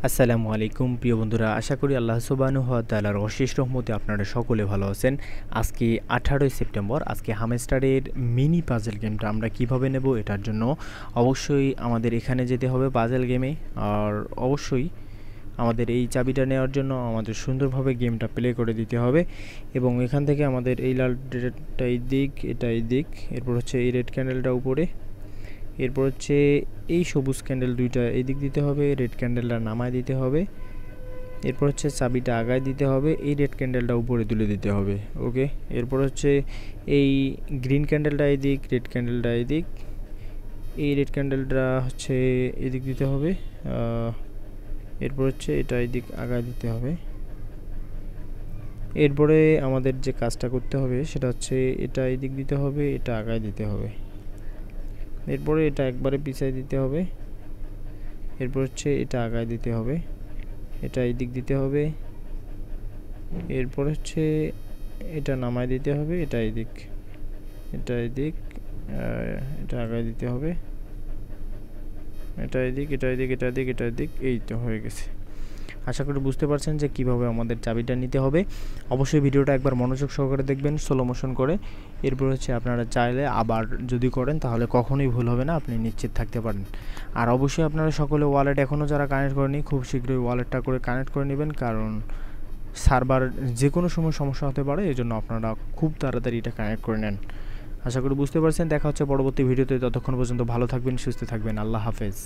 আসসালামু আলাইকুম প্রিয় বন্ধুরা, আশা করি আল্লাহ সুবহানাহু ওয়া তাআলার অশেষ রহমতে আপনারা সকলে ভালো আছেন। আজকে 18ই সেপ্টেম্বর, আজকে হামস্টারের মিনি পাজল গেমটা আমরা কিভাবে নেব এটার জন্য অবশ্যই আমাদের এখানে যেতে হবে পাজল গেমে। আর অবশ্যই আমাদের এই চাবিটা নেওয়ার জন্য আমাদের সুন্দরভাবে গেমটা প্লে করে দিতে হবে এবং এখান থেকে আমাদের এই লালটা এই দিক, এটা এই দিক, এরপর হচ্ছে এই রেড ক্যান্ডেলটা উপরে, এরপর হচ্ছে এই সবুজ ক্যান্ডেল দুইটা এই দিক দিতে হবে, রেড ক্যান্ডেলটা নামায় দিতে হবে, এরপর হচ্ছে চাবিটা আগায় দিতে হবে, এই রেড ক্যান্ডেলটা উপরে তুলে দিতে হবে। ওকে, এরপর হচ্ছে এই গ্রিন ক্যান্ডেলটা এই দিক, রেড ক্যান্ডেলটা এই দিক, এই রেড ক্যান্ডেলটা হচ্ছে এদিক দিতে হবে, এরপর হচ্ছে এটা এদিক আগায় দিতে হবে। এরপরে আমাদের যে কাজটা করতে হবে সেটা হচ্ছে এটা এদিক দিতে হবে, এটা আগায় দিতে হবে, এরপরে এটা একবারে পিছায় দিতে হবে, এরপর হচ্ছে এটা আগায় দিতে হবে, এটা এই দিক দিতে হবে, এরপর হচ্ছে এটা নামায় দিতে হবে, এটা এই দিক, এটা এই দিক, এটা আগায় দিতে হবে, এটা এই দিক, এটা এই দিক, এটা দিক, এটা দিক, এই তো হয়ে গেছে। আশা করি বুঝতে পারছেন যে কিভাবে আমাদের চাবিটা নিতে হবে। অবশ্যই ভিডিওটা একবার মনোযোগ সহকারে দেখবেন, স্লো মোশন করে। এরপর হচ্ছে আপনারা চাইলে আবার যদি করেন তাহলে কখনোই ভুল হবে না, আপনি নিশ্চিত থাকতে পারেন। আর অবশ্যই আপনারা সকলে ওয়ালেট এখনও যারা কানেক্ট করেনি খুব শীঘ্রই ওয়ালেটটা করে কানেক্ট করে নেবেন, কারণ সার্ভার যে কোনো সময় সমস্যা হতে পারে, এজন্য আপনারা খুব তাড়াতাড়ি এটা কানেক্ট করে নেন। আশা করি বুঝতে পারছেন। দেখা হচ্ছে পরবর্তী ভিডিওতে, ততক্ষণ পর্যন্ত ভালো থাকবেন, সুস্থ থাকবেন। আল্লাহ হাফেজ।